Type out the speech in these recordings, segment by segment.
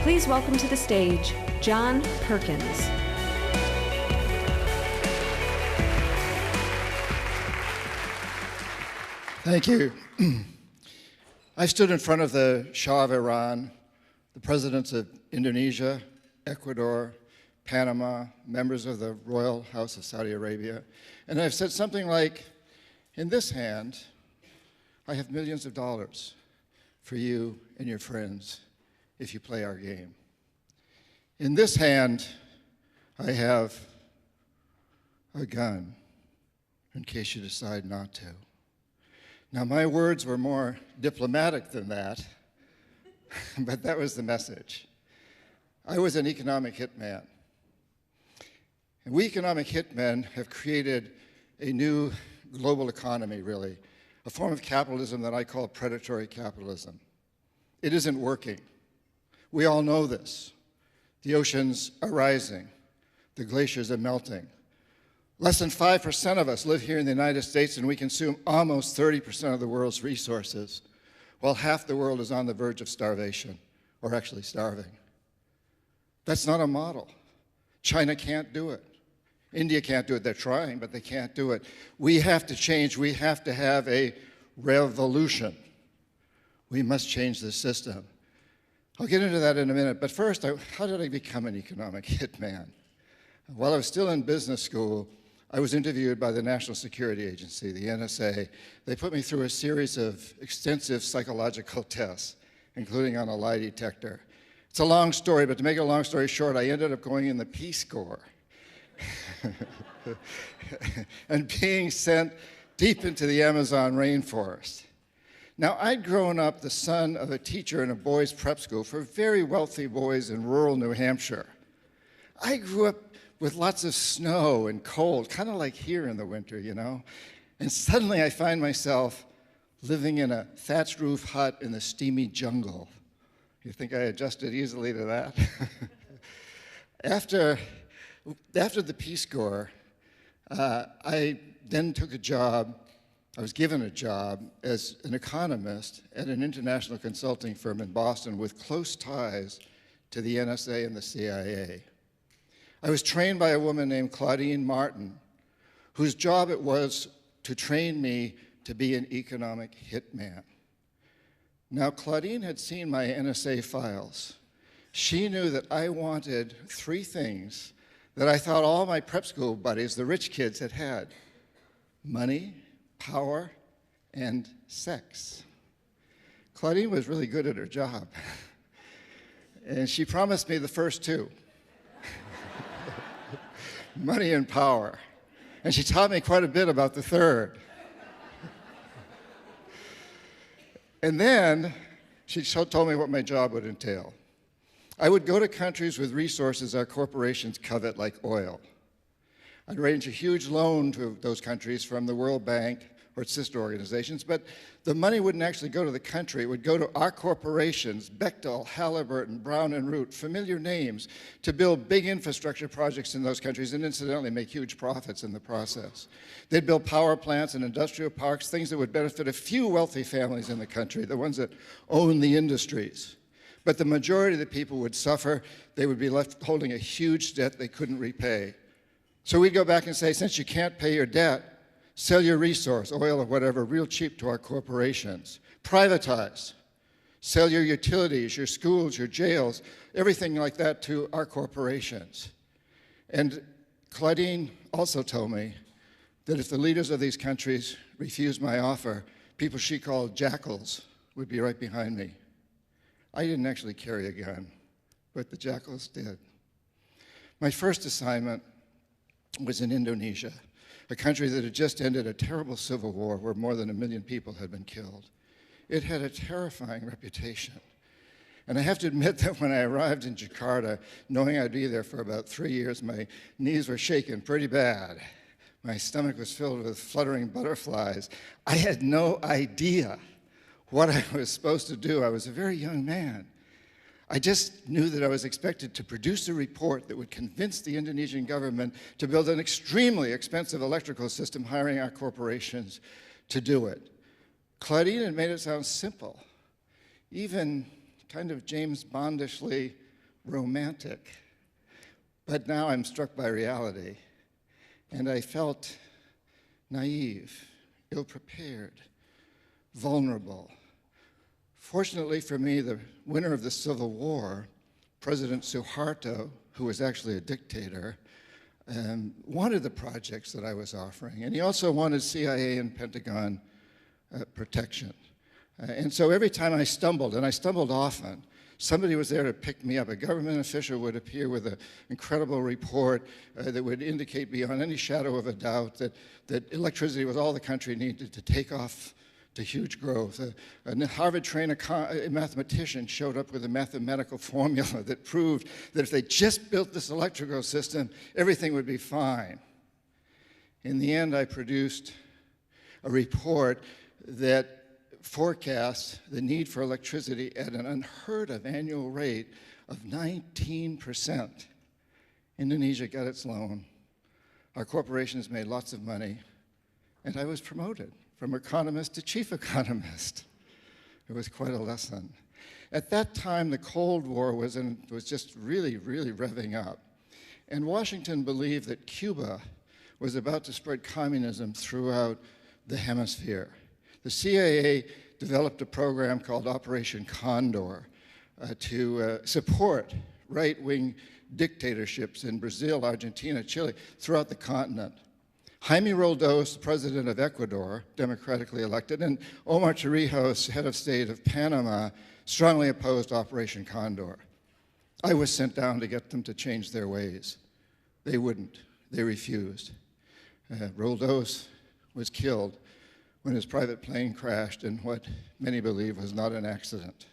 Please welcome to the stage, John Perkins. Thank you. I stood in front of the Shah of Iran, the presidents of Indonesia, Ecuador, Panama, members of the Royal House of Saudi Arabia, and I've said something like, in this hand, I have millions of dollars for you and your friends if you play our game. In this hand, I have a gun in case you decide not to. Now, my words were more diplomatic than that, but that was the message. I was an economic hitman. And we economic hitmen have created a new global economy, really, a form of capitalism that I call predatory capitalism. It isn't working. We all know this. The oceans are rising. The glaciers are melting. Less than 5% of us live here in the United States, and we consume almost 30% of the world's resources, while half the world is on the verge of starvation, or actually starving. That's not a model. China can't do it. India can't do it. They're trying, but they can't do it. We have to change. We have to have a revolution. We must change the system. I'll get into that in a minute, but first, how did I become an economic hitman? While I was still in business school, I was interviewed by the National Security Agency, the NSA. They put me through a series of extensive psychological tests, including on a lie detector. It's a long story, but to make a long story short, I ended up going in the Peace Corps and being sent deep into the Amazon rainforest. Now, I'd grown up the son of a teacher in a boys' prep school for very wealthy boys in rural New Hampshire. I grew up with lots of snow and cold, kind of like here in the winter, you know? And suddenly I find myself living in a thatched roof hut in the steamy jungle. You think I adjusted easily to that? After the Peace Corps, I then took a job. I was given a job as an economist at an international consulting firm in Boston with close ties to the NSA and the CIA. I was trained by a woman named Claudine Martin, whose job it was to train me to be an economic hitman. Now, Claudine had seen my NSA files. She knew that I wanted three things that I thought all my prep school buddies, the rich kids, had had: money, power, and sex. Claudine was really good at her job, and she promised me the first two. Money and power. And she taught me quite a bit about the third. And then she told me what my job would entail. I would go to countries with resources our corporations covet, like oil. I'd arrange a huge loan to those countries from the World Bank or its sister organizations, but the money wouldn't actually go to the country. It would go to our corporations, Bechtel, Halliburton, Brown and Root, familiar names, to build big infrastructure projects in those countries and incidentally make huge profits in the process. They'd build power plants and industrial parks, things that would benefit a few wealthy families in the country, the ones that own the industries. But the majority of the people would suffer. They would be left holding a huge debt they couldn't repay. So we'd go back and say, since you can't pay your debt, sell your resource, oil or whatever, real cheap to our corporations. Privatize. Sell your utilities, your schools, your jails, everything like that to our corporations. And Claudine also told me that if the leaders of these countries refused my offer, people she called jackals would be right behind me. I didn't actually carry a gun, but the jackals did. My first assignment was in Indonesia, a country that had just ended a terrible civil war where more than 1 million people had been killed. It had a terrifying reputation. And I have to admit that when I arrived in Jakarta, knowing I'd be there for about 3 years, my knees were shaking pretty bad. My stomach was filled with fluttering butterflies. I had no idea what I was supposed to do. I was a very young man. I just knew that I was expected to produce a report that would convince the Indonesian government to build an extremely expensive electrical system, hiring our corporations to do it. Claudine had made it sound simple, even kind of James Bondishly romantic. But now I'm struck by reality, and I felt naive, ill-prepared, vulnerable. Fortunately for me, the winner of the Civil War, President Suharto, who was actually a dictator, wanted the projects that I was offering, and he also wanted CIA and Pentagon protection. And so every time I stumbled, and I stumbled often, somebody was there to pick me up. A government official would appear with an incredible report that would indicate beyond any shadow of a doubt that electricity was all the country needed to take off to huge growth. A Harvard-trained mathematician showed up with a mathematical formula that proved that if they just built this electrical system, everything would be fine. In the end, I produced a report that forecast the need for electricity at an unheard of annual rate of 19%. Indonesia got its loan. Our corporations made lots of money, and I was promoted from economist to chief economist. It was quite a lesson. At that time, the Cold War was just really, really revving up. And Washington believed that Cuba was about to spread communism throughout the hemisphere. The CIA developed a program called Operation Condor to support right-wing dictatorships in Brazil, Argentina, Chile, throughout the continent. Jaime Roldos, president of Ecuador, democratically elected, and Omar Torrijos, head of state of Panama, strongly opposed Operation Condor. I was sent down to get them to change their ways. They wouldn't. They refused. Roldos was killed when his private plane crashed in what many believe was not an accident.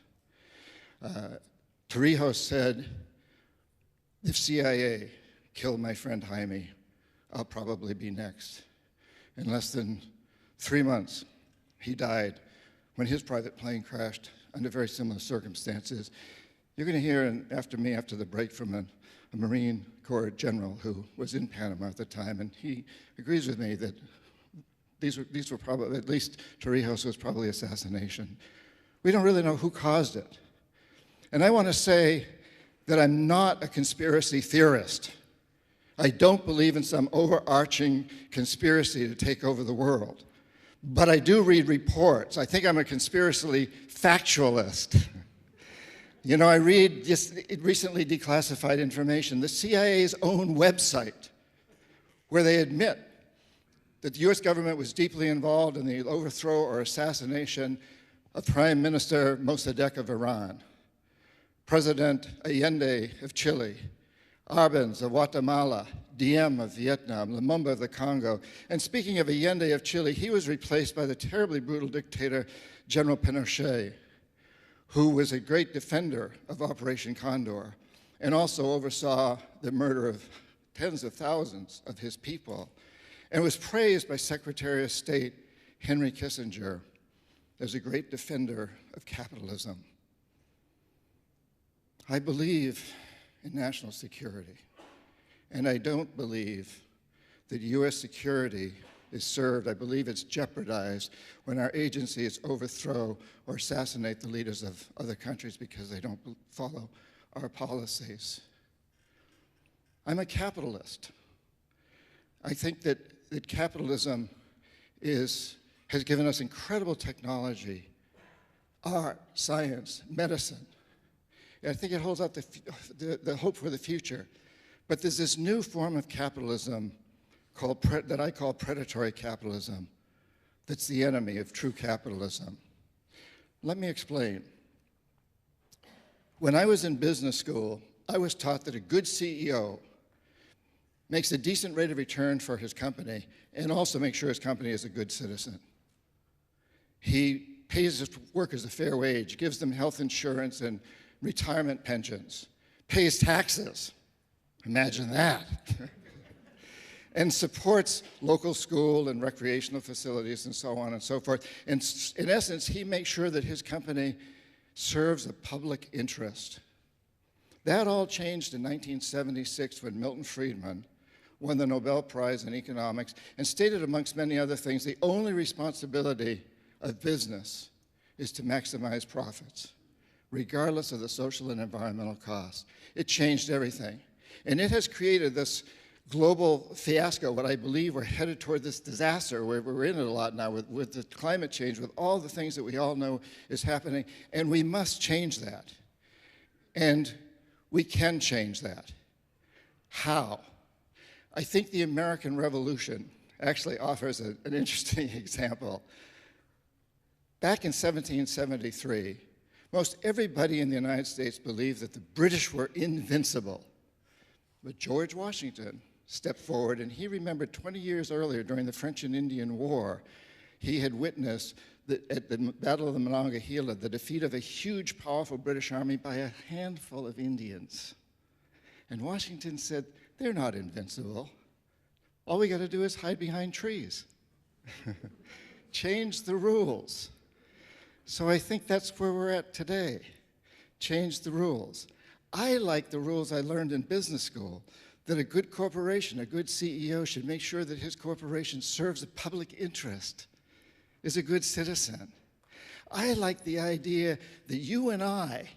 Torrijos said, if CIA killed my friend Jaime, I'll probably be next. In less than 3 months, he died when his private plane crashed under very similar circumstances. You're going to hear after me, after the break, from a Marine Corps general who was in Panama at the time, and he agrees with me that these were probably, at least Torrijos was probably assassination. We don't really know who caused it. And I want to say that I'm not a conspiracy theorist. I don't believe in some overarching conspiracy to take over the world. But I do read reports. I think I'm a conspiracy factualist. You know, I read just recently declassified information, the CIA's own website, where they admit that the US government was deeply involved in the overthrow or assassination of Prime Minister Mossadegh of Iran, President Allende of Chile, Arbenz of Guatemala, Diem of Vietnam, Lumumba of the Congo. And speaking of Allende of Chile, he was replaced by the terribly brutal dictator General Pinochet, who was a great defender of Operation Condor and also oversaw the murder of tens of thousands of his people, and was praised by Secretary of State Henry Kissinger as a great defender of capitalism. I believe in national security, and I don't believe that US security is served. I believe it's jeopardized when our agencies overthrow or assassinate the leaders of other countries because they don't follow our policies. I'm a capitalist. I think that capitalism has given us incredible technology, art, science, medicine. And I think it holds out the hope for the future. But there's this new form of capitalism that I call predatory capitalism that's the enemy of true capitalism. Let me explain. When I was in business school, I was taught that a good CEO makes a decent rate of return for his company and also makes sure his company is a good citizen. He pays his workers a fair wage, gives them health insurance and retirement pensions, pays taxes, imagine that, and supports local school and recreational facilities and so on and so forth. And in essence, he makes sure that his company serves the public interest. That all changed in 1976 when Milton Friedman won the Nobel Prize in economics and stated, amongst many other things, the only responsibility of business is to maximize profits. regardless of the social and environmental costs. It changed everything. And it has created this global fiasco, what I believe we're headed toward this disaster, where we're in it a lot now with the climate change, with all the things that we all know is happening, and we must change that. And we can change that. How? I think the American Revolution actually offers an interesting example. Back in 1773, most everybody in the United States believed that the British were invincible. But George Washington stepped forward, and he remembered 20 years earlier during the French and Indian War, he had witnessed at the Battle of the Monongahela the defeat of a huge, powerful British army by a handful of Indians. And Washington said, they're not invincible. All we got to do is hide behind trees. Change the rules. So I think that's where we're at today. Change the rules. I like the rules I learned in business school, that a good corporation, a good CEO should make sure that his corporation serves the public interest, is a good citizen. I like the idea that you and I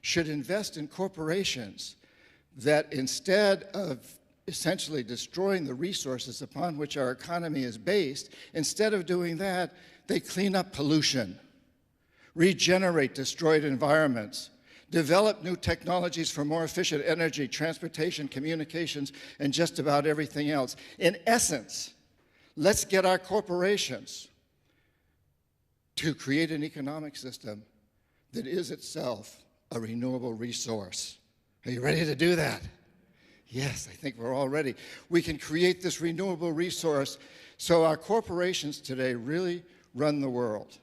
should invest in corporations that instead of essentially destroying the resources upon which our economy is based, instead of doing that, they clean up pollution, regenerate destroyed environments, develop new technologies for more efficient energy, transportation, communications, and just about everything else. In essence, let's get our corporations to create an economic system that is itself a renewable resource. Are you ready to do that? Yes, I think we're all ready. We can create this renewable resource so our corporations today really run the world.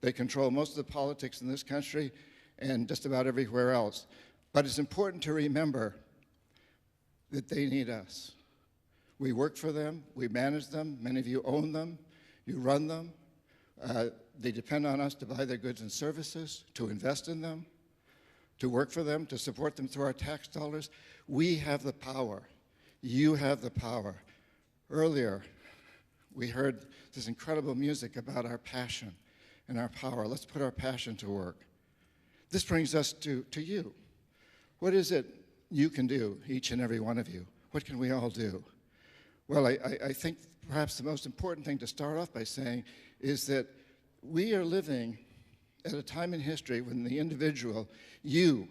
They control most of the politics in this country and just about everywhere else. But it's important to remember that they need us. We work for them, we manage them, many of you own them, you run them. They depend on us to buy their goods and services, to invest in them, to work for them, to support them through our tax dollars. We have the power. You have the power. Earlier, we heard this incredible music about our passion and our power. Let's put our passion to work. This brings us to you. What is it you can do, each and every one of you? What can we all do? Well, I think perhaps the most important thing to start off by saying is that we are living at a time in history when the individual, you,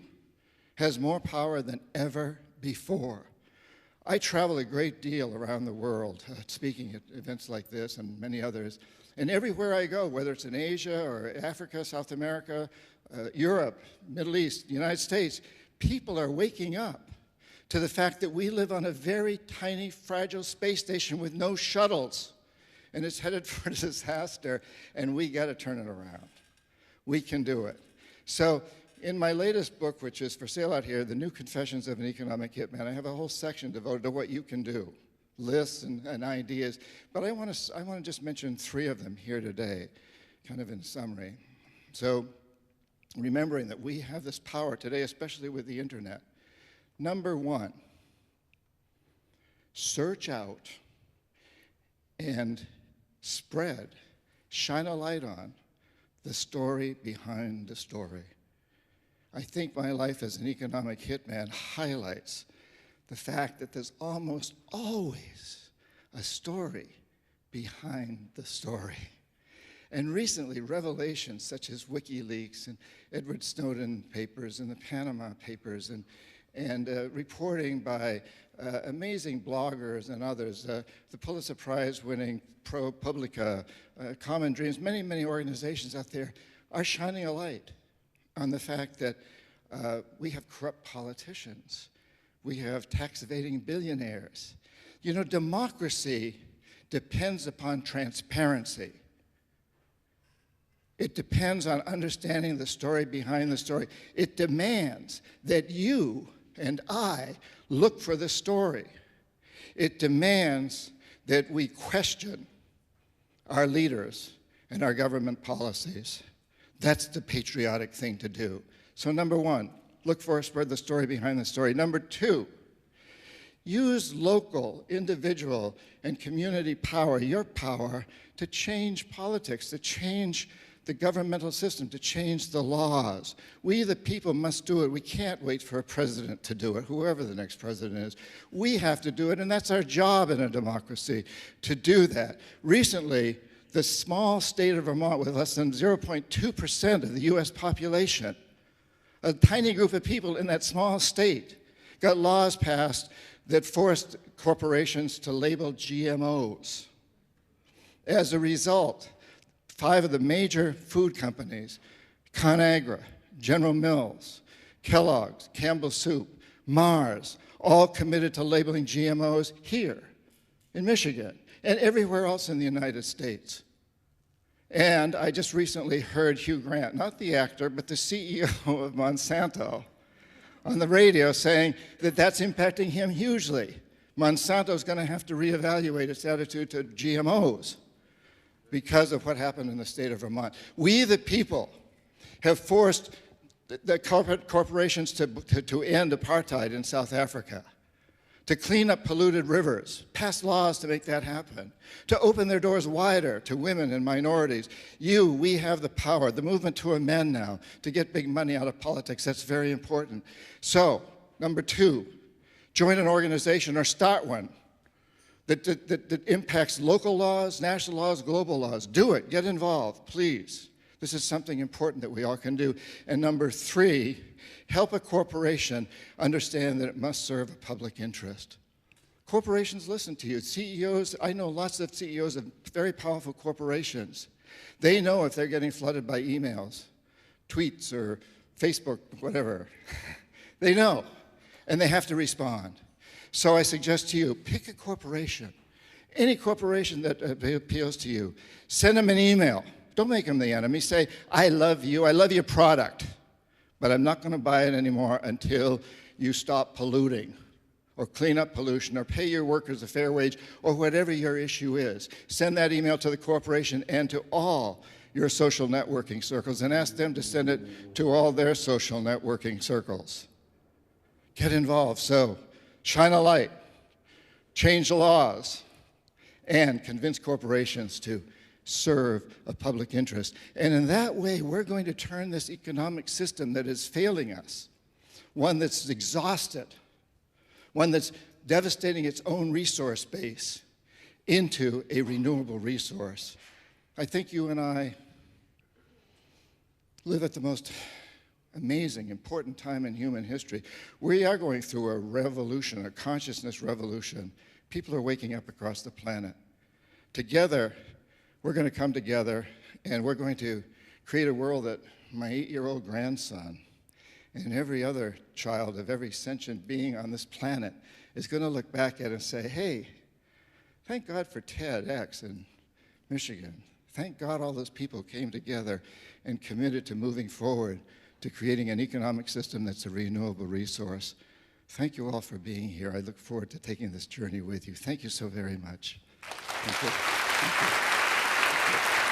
has more power than ever before. I travel a great deal around the world, speaking at events like this and many others. And everywhere I go, whether it's in Asia or Africa, South America, Europe, Middle East, United States, people are waking up to the fact that we live on a very tiny, fragile space station with no shuttles. And it's headed for disaster, and we got to turn it around. We can do it. So in my latest book, which is for sale out here, The New Confessions of an Economic Hitman, I have a whole section devoted to what you can do, lists and ideas. But I want to just mention 3 of them here today, kind of in summary. So remembering that we have this power today, especially with the internet. Number 1, search out and spread, shine a light on the story behind the story. I think my life as an economic hitman highlights the fact that there's almost always a story behind the story. And recently, revelations such as WikiLeaks and Edward Snowden papers and the Panama Papers and reporting by amazing bloggers and others, the Pulitzer Prize-winning ProPublica, Common Dreams, many, many organizations out there are shining a light on the fact that we have corrupt politicians. We have tax-evading billionaires. You know, democracy depends upon transparency. It depends on understanding the story behind the story. It demands that you and I look for the story. It demands that we question our leaders and our government policies. That's the patriotic thing to do. So number 1, look for, spread the story behind the story. Number 2, use local, individual, and community power, your power, to change politics, to change the governmental system, to change the laws. We, the people, must do it. We can't wait for a president to do it, whoever the next president is. We have to do it, and that's our job in a democracy, to do that. Recently, the small state of Vermont, with less than 0.2% of the US population, a tiny group of people in that small state, got laws passed that forced corporations to label GMOs. As a result, 5 of the major food companies, ConAgra, General Mills, Kellogg's, Campbell Soup, Mars, all committed to labeling GMOs here in Michigan and everywhere else in the United States. And I just recently heard Hugh Grant, not the actor, but the CEO of Monsanto, on the radio saying that that's impacting him hugely. Monsanto's going to have to reevaluate its attitude to GMOs because of what happened in the state of Vermont. We, the people, have forced the corporations to end apartheid in South Africa, to clean up polluted rivers, pass laws to make that happen, to open their doors wider to women and minorities. We have the power, the movement to amend now, to get big money out of politics. That's very important. So, number 2, join an organization or start one that impacts local laws, national laws, global laws. Do it. Get involved, please. This is something important that we all can do. And number 3, help a corporation understand that it must serve a public interest. Corporations listen to you. CEOs, I know lots of CEOs of very powerful corporations. They know if they're getting flooded by emails, tweets, or Facebook, whatever. They know, and they have to respond. So I suggest to you, pick a corporation, any corporation that appeals to you. Send them an email. Don't make them the enemy. Say, I love you, I love your product, but I'm not going to buy it anymore until you stop polluting or clean up pollution or pay your workers a fair wage or whatever your issue is. Send that email to the corporation and to all your social networking circles and ask them to send it to all their social networking circles. Get involved. So shine a light, change the laws, and convince corporations to serve a public interest. And in that way, we're going to turn this economic system that is failing us, one that's exhausted, one that's devastating its own resource base, into a renewable resource. I think you and I live at the most amazing, important time in human history. We are going through a revolution, a consciousness revolution. People are waking up across the planet. Together, we're going to come together and we're going to create a world that my 8-year-old grandson and every other child of every sentient being on this planet is going to look back at and say, hey, thank God for TEDx in Michigan. Thank God all those people came together and committed to moving forward to creating an economic system that's a renewable resource. Thank you all for being here. I look forward to taking this journey with you. Thank you so very much. Thank you. Thank you.